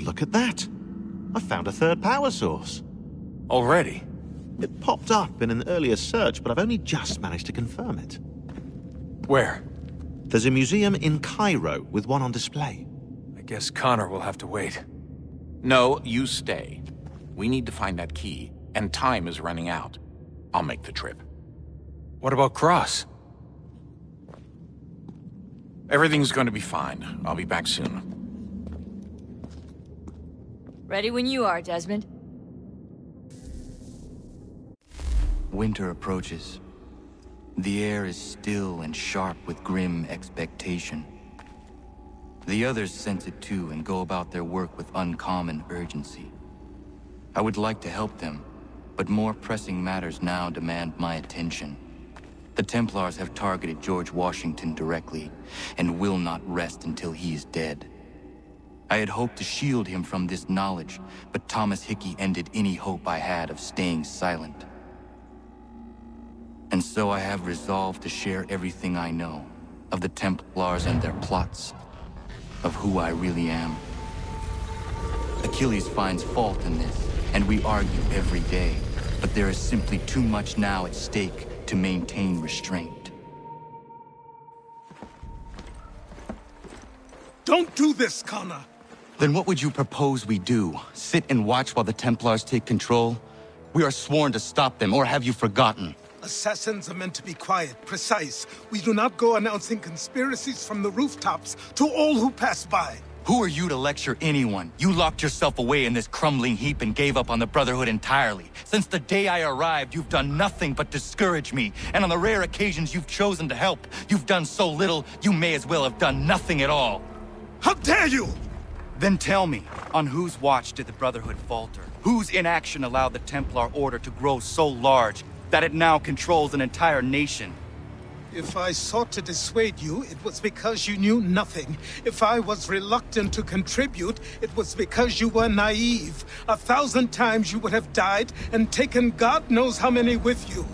Look at that. I found a third power source. Already? It popped up in an earlier search, but I've only just managed to confirm it. Where? There's a museum in Cairo with one on display. I guess Connor will have to wait. No, you stay. We need to find that key, and time is running out. I'll make the trip. What about Cross? Everything's going to be fine. I'll be back soon. Ready when you are, Desmond. Winter approaches. The air is still and sharp with grim expectation. The others sense it too and go about their work with uncommon urgency. I would like to help them, but more pressing matters now demand my attention. The Templars have targeted George Washington directly, and will not rest until he is dead. I had hoped to shield him from this knowledge, but Thomas Hickey ended any hope I had of staying silent. And so I have resolved to share everything I know, of the Templars and their plots, of who I really am. Achilles finds fault in this, and we argue every day, but there is simply too much now at stake to maintain restraint. Don't do this, Connor! Then what would you propose we do? Sit and watch while the Templars take control? We are sworn to stop them, or have you forgotten? Assassins are meant to be quiet, precise. We do not go announcing conspiracies from the rooftops to all who pass by. Who are you to lecture anyone? You locked yourself away in this crumbling heap and gave up on the Brotherhood entirely. Since the day I arrived, you've done nothing but discourage me. And on the rare occasions you've chosen to help, you've done so little, you may as well have done nothing at all. How dare you! Then tell me, on whose watch did the Brotherhood falter? Whose inaction allowed the Templar Order to grow so large that it now controls an entire nation? If I sought to dissuade you, it was because you knew nothing. If I was reluctant to contribute, it was because you were naive. 1,000 times you would have died and taken God knows how many with you.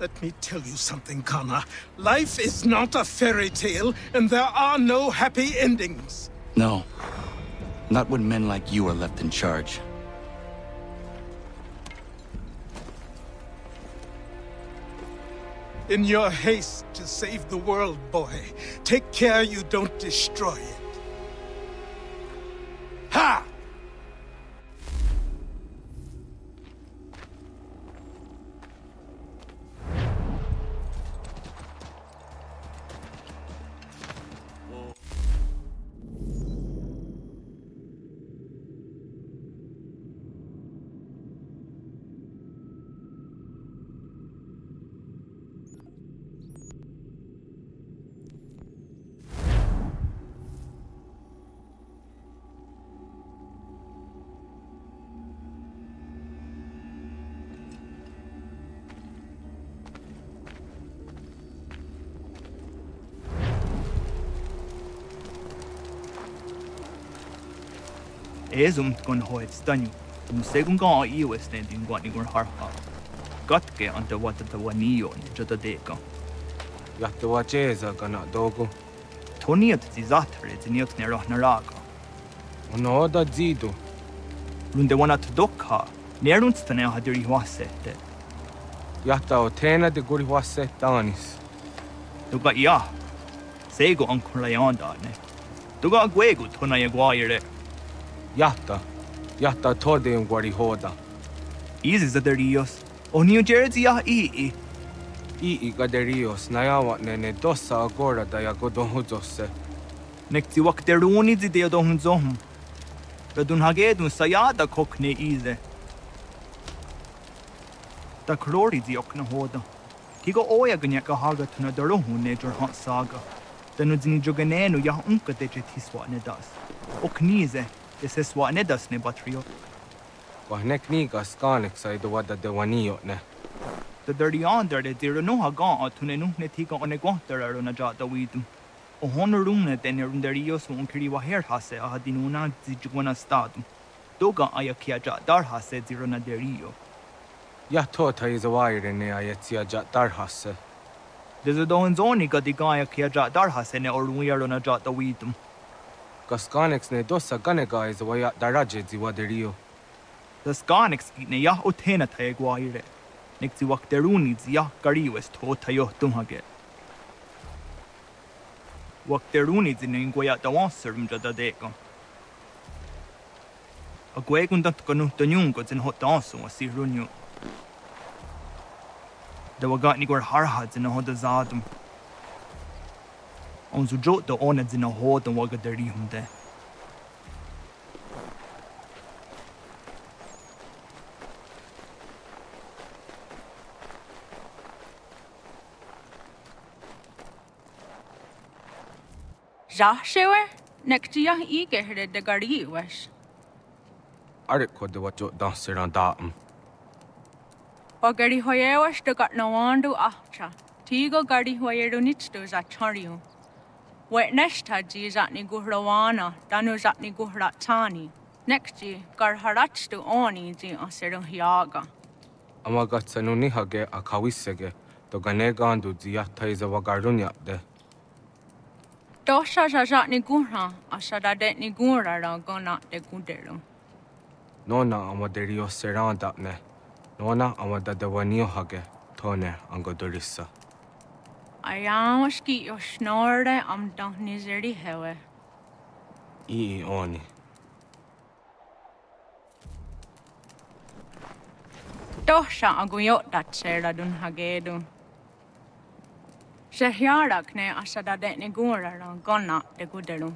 Let me tell you something, Connor. Life is not a fairy tale, and there are no happy endings. No. Not when men like you are left in charge. In your haste to save the world, boy, take care you don't destroy it. Ha! Ezumt gon hoet stanyu, segun ga iwes ne din gwani gon harha. Gatke ante wata tawaniyo ne jota deka. Yatta wacheza kana dogo. Toniat zizatre ziniot ne rahnaraga. Ono da zido. Runde wana tdokha, nerunstane hadiri hwasete. Yatta o tena de guri hwaset tanis. Tuga ya. Sego ankula yanda ne. Tuga gwegu tona yagwaire. Yatta tode un guari hoda. Easy zaderios. O New Jersey ya ii. Ii gaderios nayawa nene dosa agora da yagodonhuzose. Nekti wakteruni zideo dohunzohum. Radun hagedun sayada kokne ize. Da krori ziokna hoda. Tigo oya ganyaka haga tuna darohu nejor hot saga. Danu zini joganenu ya unka deje tiswa nedas. Oknize. Ese swa nedas ne batrio. Wahne kniga skanek saido wada de wanio ne. The dirty under de dira no haga tune nu ne tiga one gwater na jata widum. O honorum ne den runderios un kiri wa her hase a dinuna zijwana stadum. Doga ayakia ja dar hase dirona derio. Ya tota is a wire ne ayetsia ja dar hase. There's a don zoni ga diga ayakia ja dar hase ne or we are on a jata widum. Kaskanix ne dosa ganega is waya daraje ziwaderio. The Scarnix ne ya otena taeguaire. Nixi wakteruni zia gariwes to tayo tumhage. Wakteruni zinengoya dawanserum jada deko. A guegundat gonu tanyungo zin hot dansu a sirunyu. The wagat nigor harhads in a hoda zadum. On Zujot the oneds in a hot and wagadari hunde. Zashewer, next year he get the gari was. Arik ko de wajo danser an datum. Pagari hoyewas the got no one do after. Tigo gari hoyeru nits to Zachario. Wet nest had is at Niguhrawana, Danus at Niguhratani. Next year, Garharats to Oni the Aseru Hiaga. Amagatsanuni hage a kawisege, to ganegandu ziata is a wagarunya de. Tosha Zat Nigura, Asada de Nigura, gona de Gudero. Nona amaderio serandapne. Nona amada de wanio hage, tone angodorissa. I am ski your snore, am done nizeri hewe. Oni. Tosha aguyot that sera dun hagedu. Sehiarak ne asada de Nigura, gona de Gudero.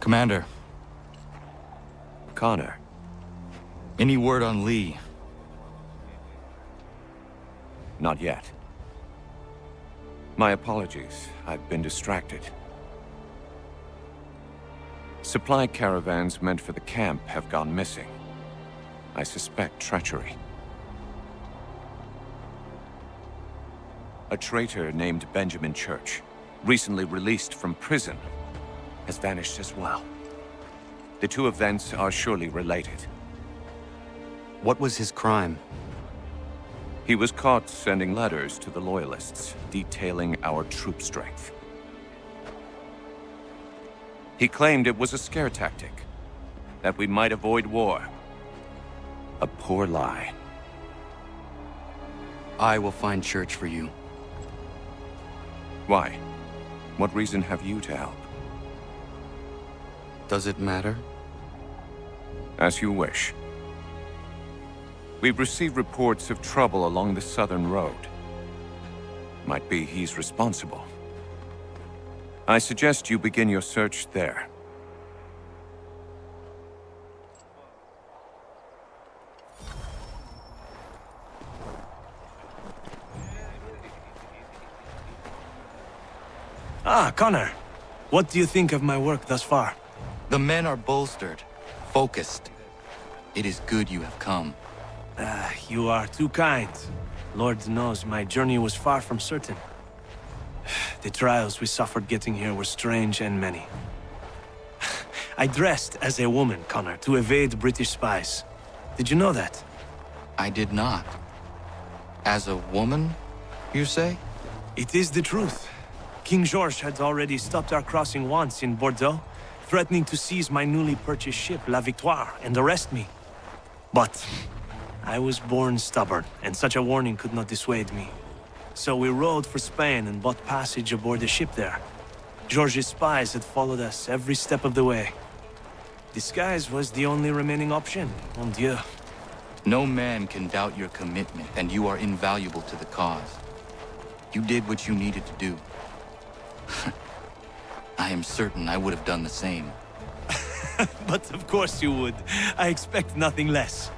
Commander, Connor. any word on Lee? Not yet. My apologies. I've been distracted. Supply caravans meant for the camp have gone missing. I suspect treachery. A traitor named Benjamin Church, recently released from prison, has vanished as well. The two events are surely related. What was his crime? He was caught sending letters to the Loyalists, detailing our troop strength. He claimed it was a scare tactic, that we might avoid war. A poor lie. I will find Church for you. Why? What reason have you to help? Does it matter? As you wish. We've received reports of trouble along the southern road. Might be he's responsible. I suggest you begin your search there. Ah, Connor. What do you think of my work thus far? The men are bolstered, focused. It is good you have come. You are too kind. Lord knows my journey was far from certain. The trials we suffered getting here were strange and many. I dressed as a woman, Connor, to evade British spies. Did you know that? I did not. As a woman, you say? It is the truth. King George had already stopped our crossing once in Bordeaux, threatening to seize my newly purchased ship, La Victoire, and arrest me. But I was born stubborn, and such a warning could not dissuade me. So we rode for Spain and bought passage aboard the ship there. George's spies had followed us every step of the way. Disguise was the only remaining option, mon Dieu. No man can doubt your commitment, and you are invaluable to the cause. You did what you needed to do. I am certain I would have done the same. But of course you would. I expect nothing less.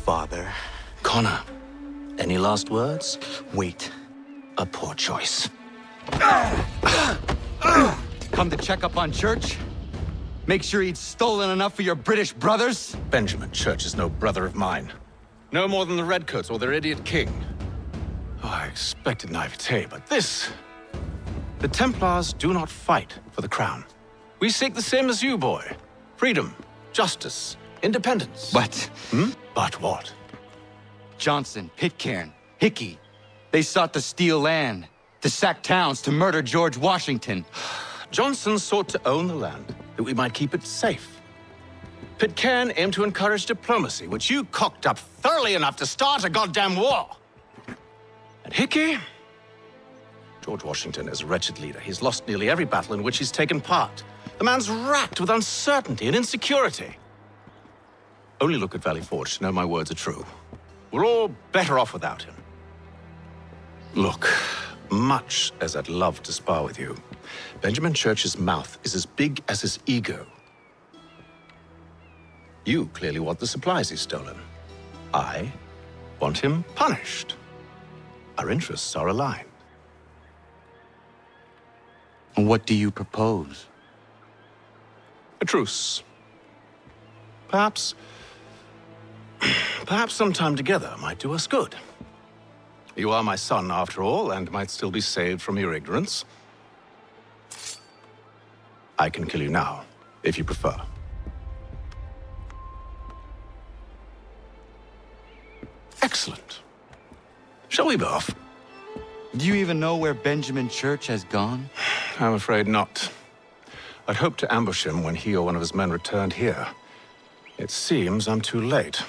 Father. Connor, any last words? Wait. A poor choice. Come to check up on Church? Make sure he'd stolen enough for your British brothers? Benjamin Church is no brother of mine. No more than the Redcoats or their idiot king. Oh, I expected naivete, but this... The Templars do not fight for the crown. We seek the same as you, boy. Freedom, justice, independence. But... But what? Johnson, Pitcairn, Hickey. They sought to steal land, to sack towns, to murder George Washington. Johnson sought to own the land. that we might keep it safe. Pitcairn aimed to encourage diplomacy, which you cocked up thoroughly enough to start a goddamn war. And Hickey? George Washington is a wretched leader. He's lost nearly every battle in which he's taken part. The man's racked with uncertainty and insecurity. Only look at Valley Forge to know my words are true. We're all better off without him. Look, much as I'd love to spar with you, Benjamin Church's mouth is as big as his ego. You clearly want the supplies he's stolen. I want him punished. Our interests are aligned. What do you propose? A truce. Perhaps some time together might do us good. You are my son, after all, and might still be saved from your ignorance. I can kill you now, if you prefer. Excellent. Shall we be off? Do you even know where Benjamin Church has gone? I'm afraid not. I'd hoped to ambush him when he or one of his men returned here. It seems I'm too late.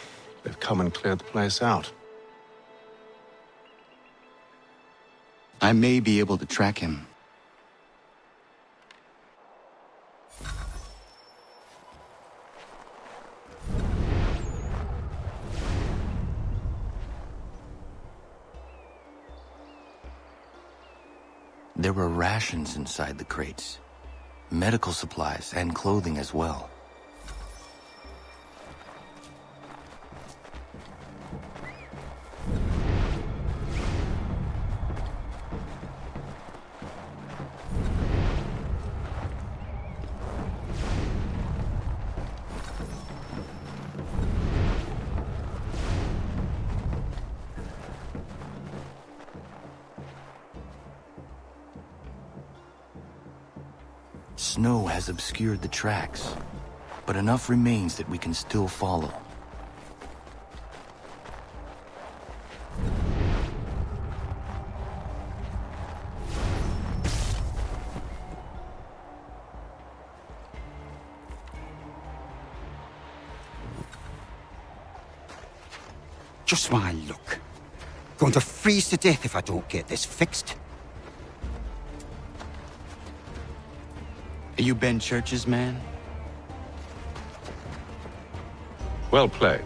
They've come and cleared the place out. I may be able to track him. There were rations inside the crates, medical supplies and clothing as well. Snow has obscured the tracks, but enough remains that we can still follow. Just my luck. Going to freeze to death if I don't get this fixed. Are you Ben Church's man? Well played.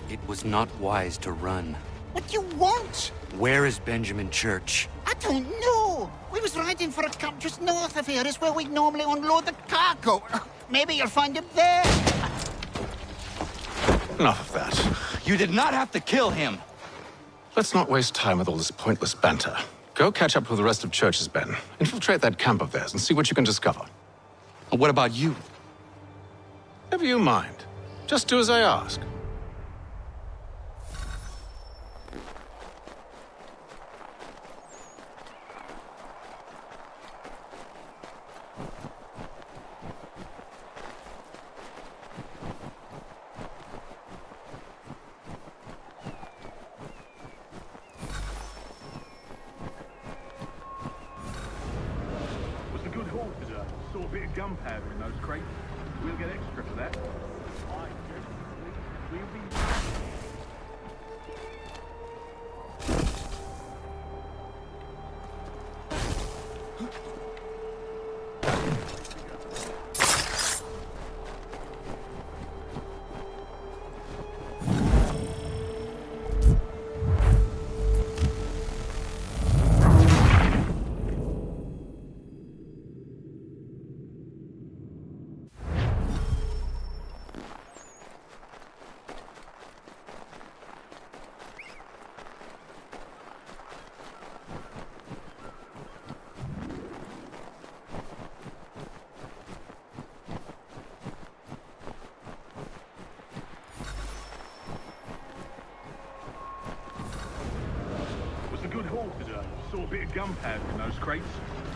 It was not wise to run. What do you want? Where is Benjamin Church? I don't know. We was riding for a camp just north of here. Is where we normally unload the cargo. Maybe you'll find him there. Enough of that. You did not have to kill him. Let's not waste time with all this pointless banter. Go catch up with the rest of Church's men. Infiltrate that camp of theirs and see what you can discover. And what about you? Never you mind. Just do as I ask. Saw a bit of gunpowder in those crates. We'll get extra for that. We'll be... haul today. Saw a bit of gunpowder in those crates.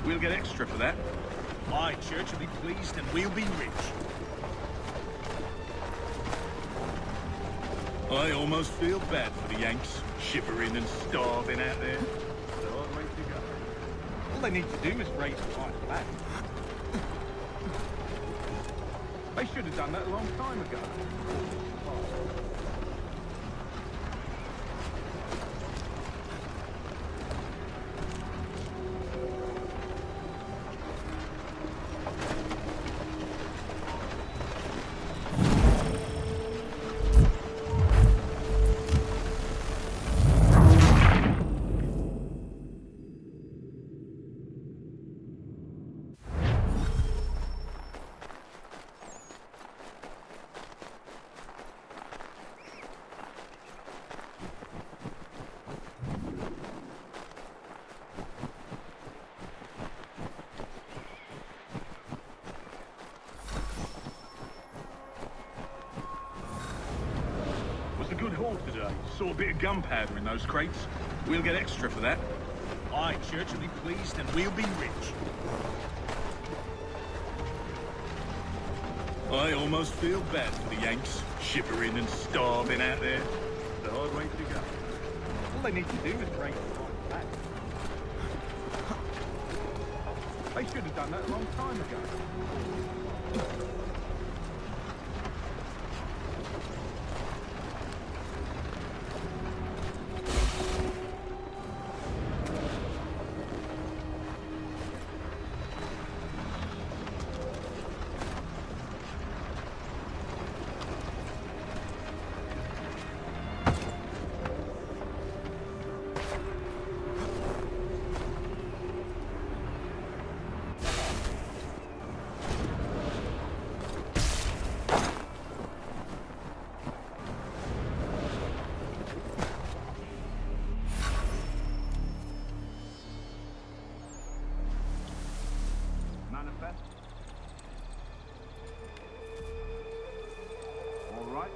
We'll get extra for that. My church will be pleased and we'll be rich. I almost feel bad for the Yanks, shivering and starving out there. It's a hard way to go. All they need to do is raise a white flag. They should have done that a long time ago. Good haul today. Saw a bit of gunpowder in those crates. We'll get extra for that. My church will be pleased and we'll be rich. I almost feel bad for the Yanks, shivering and starving out there. It's a hard way to go. All they need to do is raise the white flag. They should have done that a long time ago.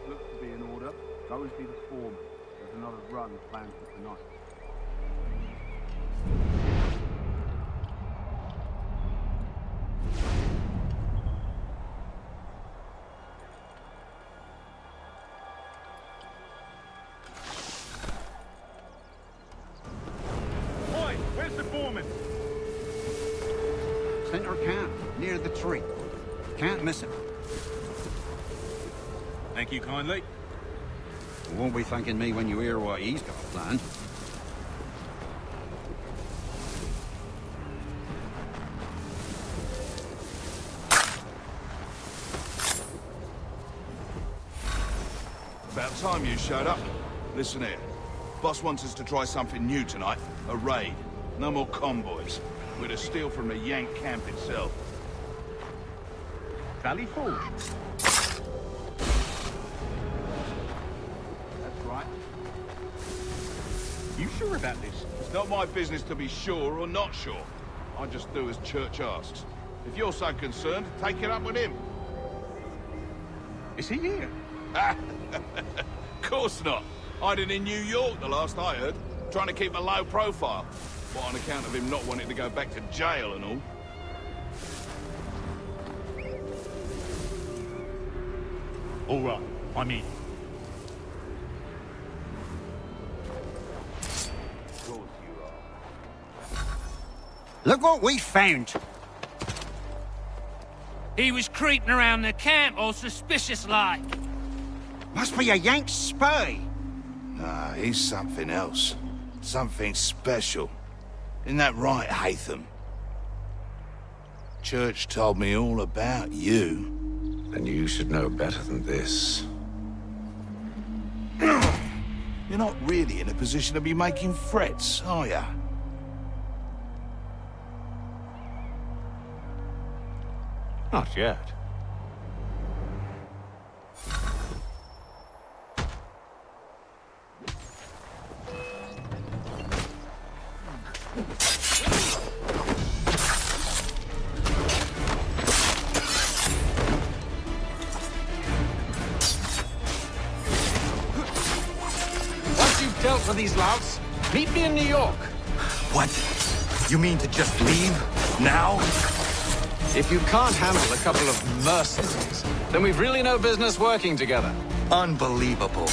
Looks to be in order. Go and see the foreman. There's another run planned for tonight. Oi, where's the foreman? Center camp, near the tree. Can't miss him. Thank you kindly. You won't be thanking me when you hear what he's got planned. About time you showed up. Listen here. Boss wants us to try something new tonight. A raid. No more convoys. We're to steal from the Yank camp itself. Valley Forge. You sure about this? It's not my business to be sure or not sure. I just do as church asks. If you're so concerned, take it up with him. Is he here? Of course not. Hiding in New York, the last I heard. Trying to keep a low profile. But on account of him not wanting to go back to jail and all. All right, I'm in. Look what we found! He was creeping around the camp all suspicious-like. Must be a Yank spy. Nah, he's something else. Something special. Isn't that right, Hatham? Church told me all about you. And you should know better than this. You're not really in a position to be making threats, are ya? Not yet. Once you've dealt with these louts, meet me in New York. What? You mean to just leave? Now? If you can't handle a couple of mercenaries, then we've really no business working together. Unbelievable.